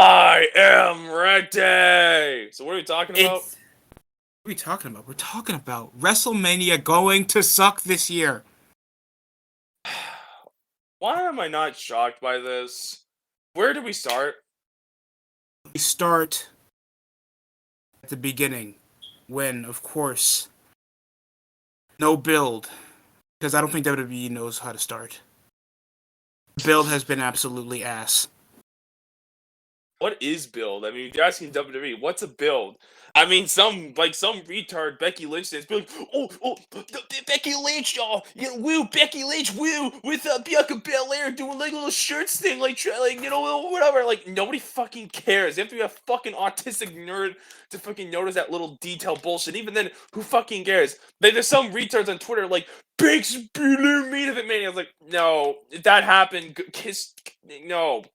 I am ready. So what are we talking about? It's what are we talking about? We're talking about WrestleMania going to suck this year. Why am I not shocked by this? Where do we start? We start at the beginning when, of course, no build because I don't think WWE knows how to start. Build has been absolutely ass. What is build? I mean, if you're asking WWE, what's a build? I mean, some retard Becky Lynch that's be like, Becky Lynch, y'all, woo, Becky Lynch, woo, with Bianca Belair doing like a little shirts thing, like whatever. Like nobody fucking cares. You have to be a fucking autistic nerd to fucking notice that little detail bullshit. Even then, who fucking cares? Like, there's some retards on Twitter like Big's main event mania. I was like, no, if that happened, kiss, no.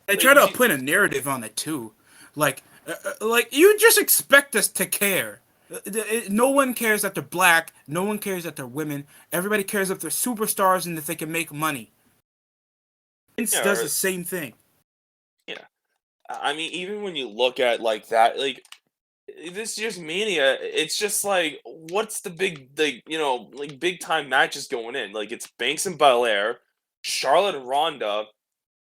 They Like try you to should, put a narrative on it too, like you just expect us to care. No one cares that they're black. No one cares that they're women. Everybody cares if they're superstars and if they can make money. Vince yeah, does the or, same thing. yeah. I mean, even when you look at like that, like this year's Mania, it's just like, what's the big, like big time matches going in? Like it's Banks and Belair, Charlotte and Ronda,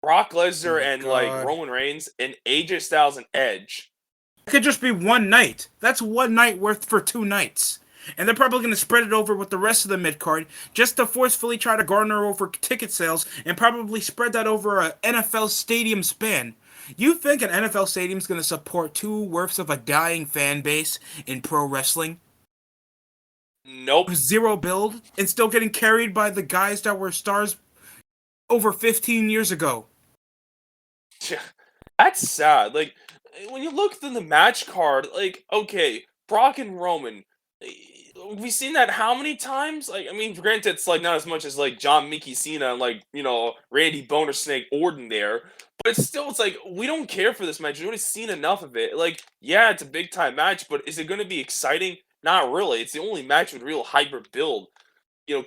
Brock Oh Lesnar my and like god. Roman Reigns, and AJ Styles and Edge. It could just be one night. That's one night worth for 2 nights. And they're probably going to spread it over with the rest of the mid card just to forcefully try to garner over ticket sales and probably spread that over an NFL stadium span. You think an NFL stadium is going to support 2 worths of a dying fan base in pro wrestling? Nope. Zero build and still getting carried by the guys that were stars over 15 years ago. That's sad. Like when you look through the match card, like okay, Brock and Roman. eh, We've seen that how many times? Like, I mean, granted, it's like not as much as like John Mickey Cena and like Randy Boner Snake Orton there, but it's still it's like we don't care for this match. We've already seen enough of it. Like, yeah, it's a big time match, but is it going to be exciting? Not really. It's the only match with real hyper build.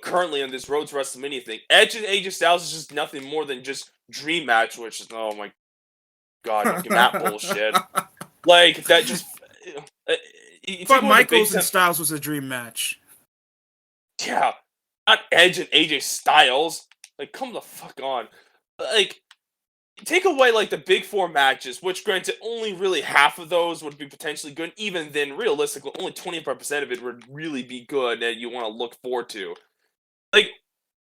Currently on this Road to WrestleMania thing, Edge and AJ Styles is just nothing more than just dream match, which is oh my god, that bullshit. Like that just uh, you take But away the big Michaels and time. Styles was a dream match. Yeah, not Edge and AJ Styles. Like, come the fuck on. Like, take away like the big four matches, which granted only really half of those would be potentially good. Even then, realistically, only 25% of it would really be good that you want to look forward to. Like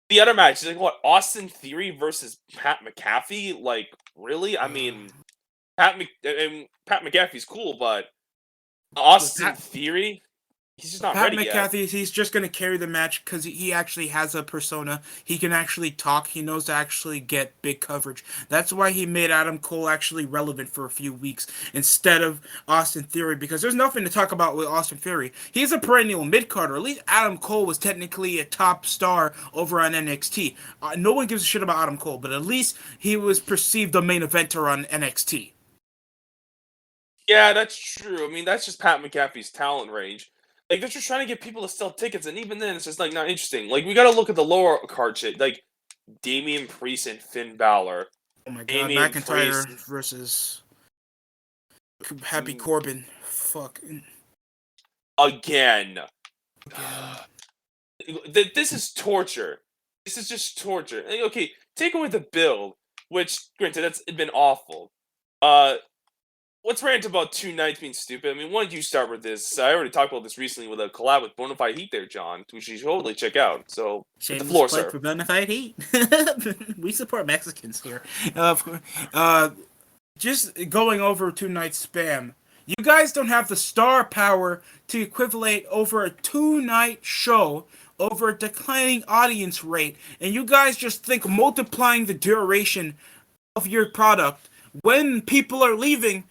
the other matches, like what Austin Theory versus Pat McAfee. Like, really? I mean, Pat McAfee's cool, but With Austin Pat, Theory, he's just not Pat ready yet. McAfee, he's just going to carry the match because he actually has a persona. He can actually talk. He knows to actually get big coverage. That's why he made Adam Cole actually relevant for a few weeks instead of Austin Theory because there's nothing to talk about with Austin Theory. He's a perennial mid-carder. At least Adam Cole was technically a top star over on NXT. No one gives a shit about Adam Cole, but at least he was perceived the main eventer on NXT. Yeah, that's true. I mean, that's just Pat McAfee's talent range. Like, they're just trying to get people to sell tickets, and even then, it's just like not interesting. Like, we got to look at the lower card shit, like Damian Priest and Finn Balor. Oh my god, Damian McIntyre Priest versus Happy mm, Corbin. Fuck. again. Again. This is torture. This is just torture. Like, okay, take away the build, which granted that's been awful. Uh, what's rant about 2 nights being stupid? I mean, why don't you start with this? I already talked about this recently with a collab with Bonafide Heat there, John, which you should totally check out. So, hit the Shameless floor, plug sir. for Bonafide Heat. We support Mexicans here. Of course. Just going over 2 nights spam. You guys don't have the star power to equivalent over a 2 night show over a declining audience rate, and you guys just think multiplying the duration of your product when people are leaving.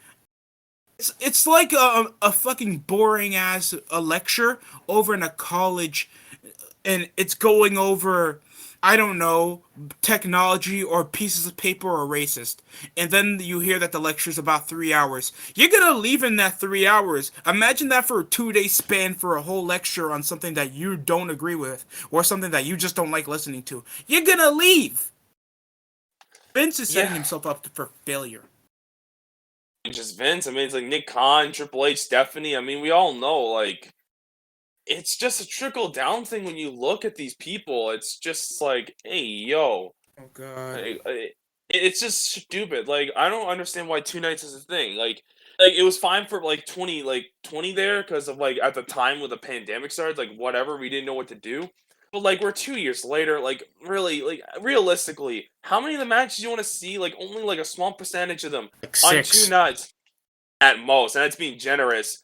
It's like a fucking boring ass a lecture over in a college, and it's going over, I don't know, technology or pieces of paper or racist. And then you hear that the lecture's about 3 hours. You're gonna leave in that 3 hours. Imagine that for a 2 day span for a whole lecture on something that you don't agree with or something that you just don't like listening to. You're gonna leave. Vince is setting Yeah, himself up for failure. just Vince. I mean, it's like Nick Khan, Triple H, Stephanie. I mean, we all know, like, it's just a trickle down thing when you look at these people. It's just like, hey, yo, Oh God. it's just stupid. Like, I don't understand why two nights is a thing. Like it was fine for like 20 there because of like at the time when the pandemic started, like whatever, we didn't know what to do. But like we're 2 years later, like really, like realistically, how many of the matches you want to see? Like only like a small percentage of them Like on two 6. nights at most, and that's being generous.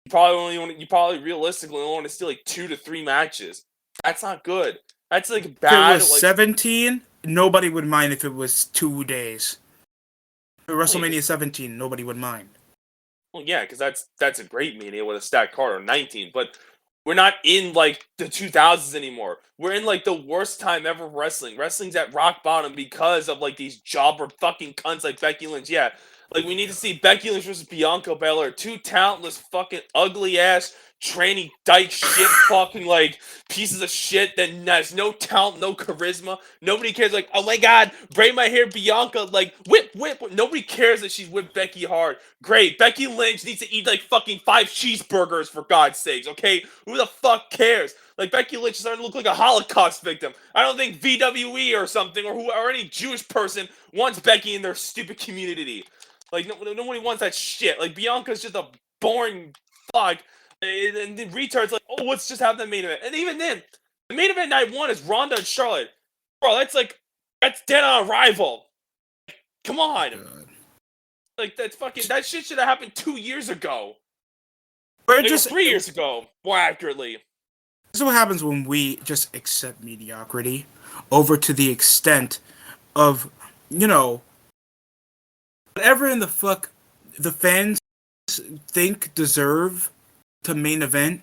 You probably realistically only want to see like 2 to 3 matches. That's not good. That's like If it bad. was Like 17, nobody would mind if it was 2 days. For well, yeah, WrestleMania 17, nobody would mind. well, yeah, because that's a great mania with a stacked card or 19. But we're not in like the 2000s anymore. We're in like the worst time ever for wrestling. Wrestling's at rock bottom because of like these jobber fucking cunts like Becky Lynch. Yeah, like we need to see Becky Lynch versus Bianca Belair. Two talentless, fucking ugly ass, tranny dyke shit, fucking like pieces of shit that has no talent, no charisma. Nobody cares. Like, oh my god, braid my hair, Bianca. Like, whip, whip. Nobody cares that she's whipped Becky hard. Great. Becky Lynch needs to eat like fucking 5 cheeseburgers for God's sakes, okay? Who the fuck cares? Like Becky Lynch is starting to look like a Holocaust victim. I don't think VWE or something or any Jewish person wants Becky in their stupid community. Like nobody wants that shit. Like Bianca's just a boring fuck. And the retards like, oh, let's just have the main event. And even then, the main event night one is Ronda and Charlotte. Bro, that's dead on arrival. Come on. God. Like that shit should have happened 2 years ago. We're Like, or just 3 years ago, more accurately. This is what happens when we just accept mediocrity over to the extent of, you know, whatever in the fuck the fans think deserve to main event.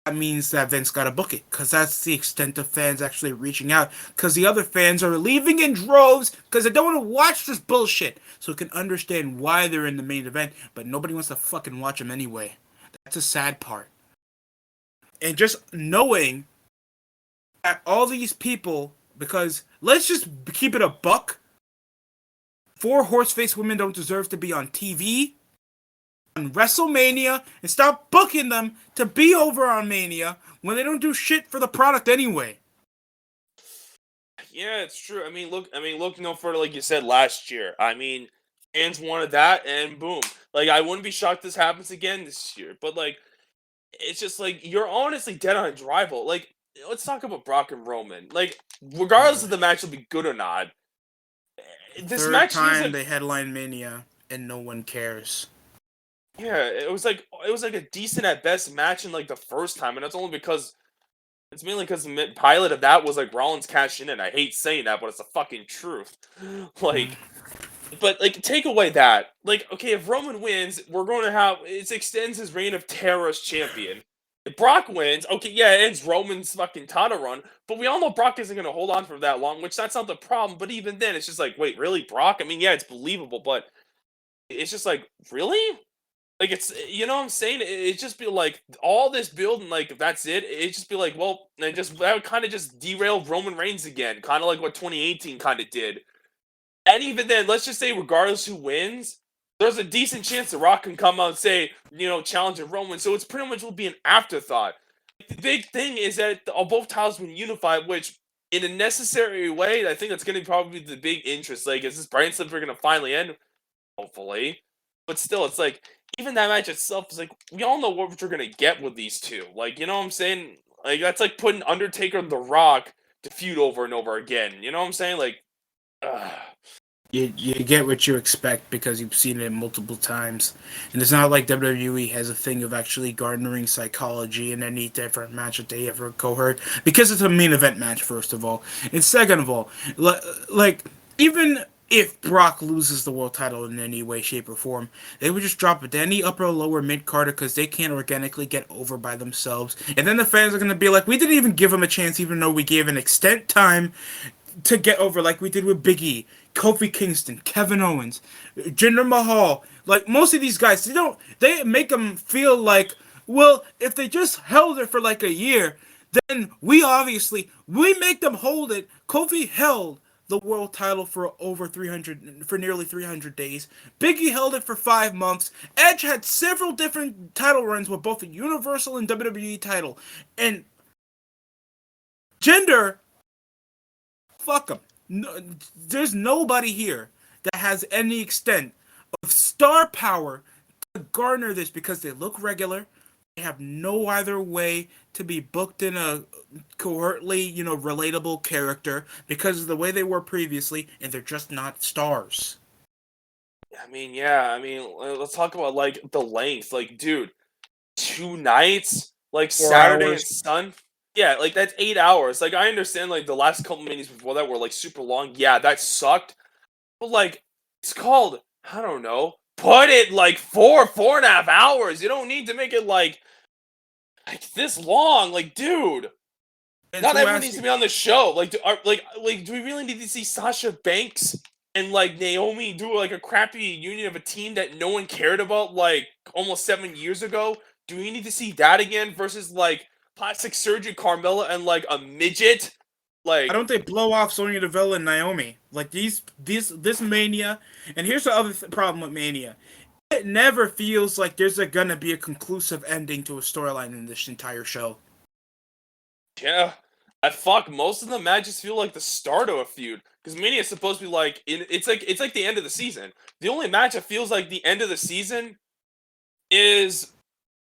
That means that Vince got to book it, because that's the extent of fans actually reaching out, because the other fans are leaving in droves because they don't want to watch this bullshit, so we can understand why they're in the main event, but nobody wants to fucking watch them anyway. That's a sad part. And just knowing that all these people, because let's just keep it a buck, 4 horse-faced women don't deserve to be on TV, on WrestleMania, and stop booking them to be over on Mania when they don't do shit for the product anyway. Yeah, it's true. Look no further, like you said last year. I mean, fans wanted that, and boom. Like, I wouldn't be shocked this happens again this year. But like, it's just like you're honestly dead on arrival. Like, let's talk about Brock and Roman. Like, regardless of the match will be good or not, this Third match time like, they headline Mania, and no one cares. yeah, it was like a decent at best match in like the first time, and that's only because it's mainly because the pilot of that was like Rollins cashing in. I hate saying that, but it's the fucking truth. Like, but like, take away that. Like, okay, if Roman wins, we're going to have it extends his reign of terror as champion. If Brock wins, okay, yeah, it ends Roman's fucking title run, but we all know Brock isn't going to hold on for that long, which that's not the problem. But even then, it's just like, wait, really, Brock? I mean, yeah, it's believable, but it's just like, really? Like it's you know what I'm saying? It just be like all this build and like if that's it, it just be like, well, and just that would kind of just derail Roman Reigns again, kind of like what 2018 kind of did. And even then, let's just say regardless who wins, there's a decent chance The Rock can come out and say, challenge Roman. So it's pretty much will be an afterthought. The big thing is that both titles been unified, which in a necessary way, I think that's going to probably be the big interest. Like, is this brand slipper going to finally end? Hopefully. But still, it's like, even that match itself is like, we all know what we're going to get with these two. Like, you know what I'm saying? Like, that's like putting Undertaker and The Rock to feud over and over again. You know what I'm saying? Like, You get what you expect because you've seen it multiple times. And it's not like WWE has a thing of actually garnering psychology in any different match that they ever cohort. Because it's a main event match, first of all. And second of all, like, even if Brock loses the world title in any way, shape, or form, they would just drop it to any upper or lower mid-carder because they can't organically get over by themselves. And then the fans are going to be like, we didn't even give them a chance even though we gave an extent time to get over, like we did with Big E, Kofi Kingston, Kevin Owens, Jinder Mahal. Like, most of these guys, they make them feel like, well, if they just held it for like a year, then we make them hold it. Kofi held the world title for nearly 300 days. Biggie held it for 5 months. Edge had several different title runs with both the Universal and WWE title. And Jinder, fuck him. No, there's nobody here that has any extent of star power to garner this because they look regular. They have no other way to be booked in a coherently, relatable character because of the way they were previously, and they're just not stars. I mean, yeah. I mean, let's talk about like the length. Like, dude, 2 nights, like 4 hours. Saturday and Sun. Yeah, like that's 8 hours. Like, I understand like the last couple minutes before that were like super long. Yeah, that sucked. But like, it's called, I don't know. Put it like 4.5 hours. You don't need to make it like this long. Like, dude. And Not so everyone needs to be on the show. Like, do we really need to see Sasha Banks and like Naomi do like a crappy union of a team that no one cared about like almost 7 years ago? Do we need to see that again versus like plastic surgery Carmella and like a midget? Why Like, don't they blow off Sonya Deville and Naomi? Like this Mania, and here's the other problem with Mania. It never feels like there's gonna be a conclusive ending to a storyline in this entire show. yeah, I fuck. Most of the matches feel like the start of a feud because Mania is supposed to be like it's like the end of the season. The only match that feels like the end of the season is,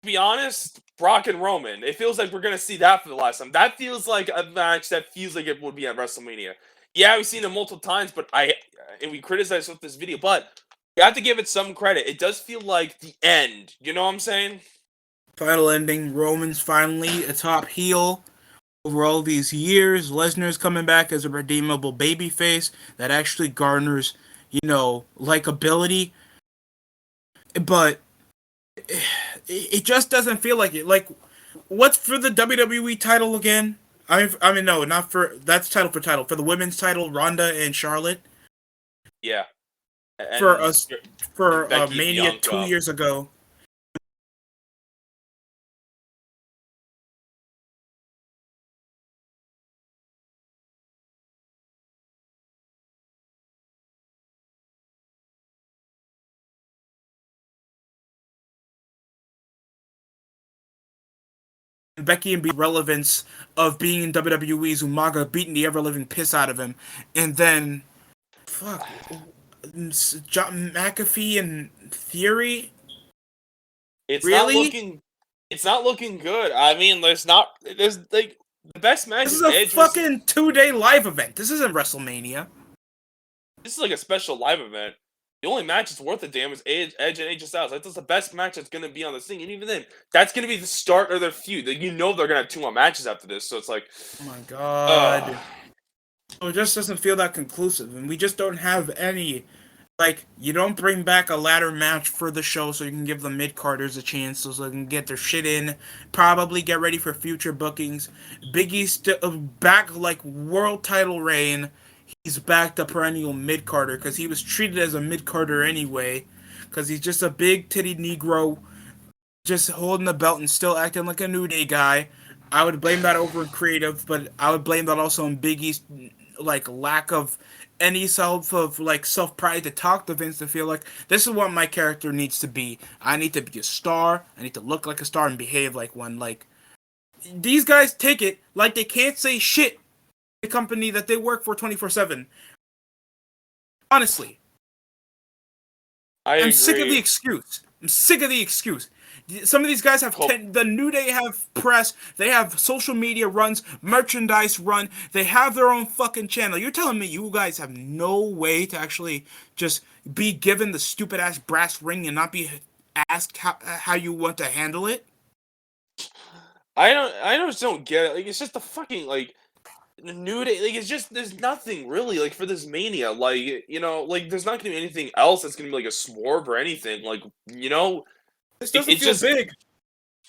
to be honest, Brock and Roman. It feels like we're gonna see that for the last time. That feels like a match that feels like it would be at WrestleMania. Yeah, we've seen it multiple times, but and we criticize with this video, but you have to give it some credit. It does feel like the end. You know what I'm saying? Final ending. Roman's finally a top heel over all these years. Lesnar's coming back as a redeemable babyface that actually garners, likability. But it just doesn't feel like it. Like, what's for the WWE title again? I mean, no, not for that's title for title. For the women's title, Ronda and Charlotte. Yeah. For And us, for Becky Mania Bianca. 2 years ago. Becky and B relevance of being in WWE's Umaga beating the ever living piss out of him, and then fuck, John McAfee and Theory. It's not Really? looking. It's not looking good. I mean, there's like the best match This is is a Edge versus. fucking 2-day live event. This isn't WrestleMania. This is like a special live event. The only match that's worth a damn is Edge and AJ Styles. That's the best match that's gonna be on this thing. And even then, that's gonna be the start of their feud. Like, they're gonna have 2 more matches after this. So it's like, Oh my god. So it just doesn't feel that conclusive, and we just don't have any. Like, you don't bring back a ladder match for the show so you can give the mid-carders a chance so they can get their shit in, probably get ready for future bookings. Biggie's back like world title reign. He's back to perennial mid-carder because he was treated as a mid-carder anyway because he's just a big titty Negro just holding the belt and still acting like a New Day guy. I would blame that over in creative, but I would blame that also on Big E's like lack of any self pride to talk to Vince to feel like this is what my character needs to be. I need to be a star. I need to look like a star and behave like one. Like these guys take it like they can't say shit. The company that they work for 24/7. Honestly, I I'm sick of the agree. excuse. I'm sick of the excuse. Some of these guys have the New Day have press, they have social media runs, merchandise run, they have their own fucking channel. You're telling me you guys have no way to actually just be given the stupid ass brass ring and not be asked how you want to handle it? I just don't get it. Like, it's just the fucking like the New Day. Like, it's just there's nothing really like for this Mania. Like, like there's not gonna be anything else that's gonna be like a swerve or anything. Like, This doesn't it's feel just big.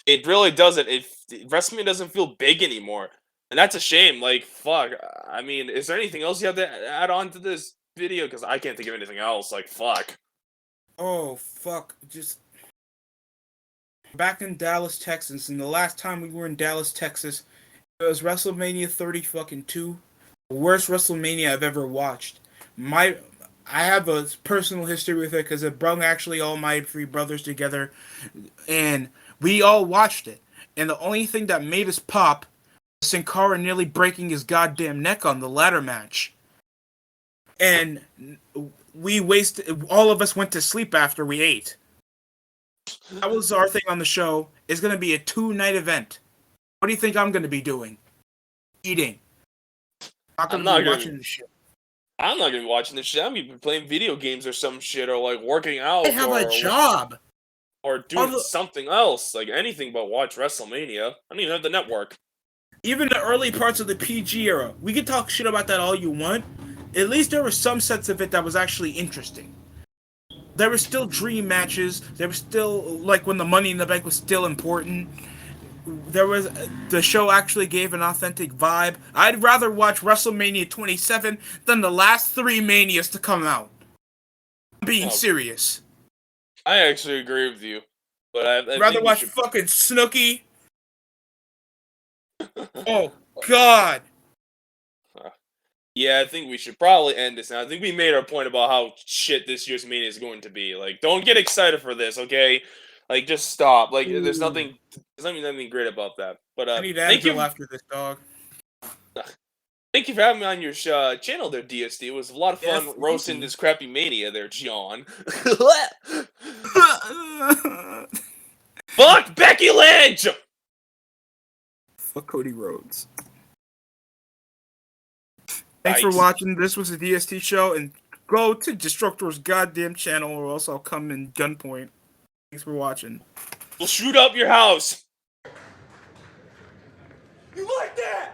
it really doesn't. WrestleMania doesn't feel big anymore, and that's a shame. Like, fuck. I mean, is there anything else you have to add on to this video? Because I can't think of anything else. Like, fuck. Oh fuck, just back in Dallas, Texas, and the last time we were in Dallas, Texas, it was WrestleMania 30 fucking 2. Worst WrestleMania I've ever watched. I have a personal history with it because it brought actually all my three brothers together, and we all watched it. And the only thing that made us pop was Sin Cara nearly breaking his goddamn neck on the ladder match. And we wasted. All of us went to sleep after we ate. That was our thing on the show. It's gonna be a 2-night event. What do you think I'm gonna be doing? Eating. I'm not watching the shit. I'm not gonna be watching this shit. I'm gonna be playing video games or some shit, or like working out. I have a job. Or doing something else, like anything but watch WrestleMania. I don't even have the network. Even the early parts of the PG era, we can talk shit about that all you want. At least there were some sets of it that was actually interesting. There were still dream matches. There was still, like, when the Money in the Bank was still important. The show actually gave an authentic vibe. I'd rather watch WrestleMania 27 than the last 3 Manias to come out. I'm being serious. I actually agree with you, but I'd rather watch fucking Snooki. Oh God. Yeah, I think we should probably end this now. I think we made our point about how shit this year's Mania is going to be. Like, don't get excited for this, okay? Like, just stop. Like, there's nothing great about that. But I need Advil after this, dog. Thank you for having me on your channel there, DSD. It was a lot of fun roasting this crappy Mania there, John. Fuck Becky Lynch! Fuck Cody Rhodes. Thanks for watching. This was the DST show, and go to Destructor's goddamn channel, or else I'll come in gunpoint. Thanks for watching. We'll shoot up your house. You like that?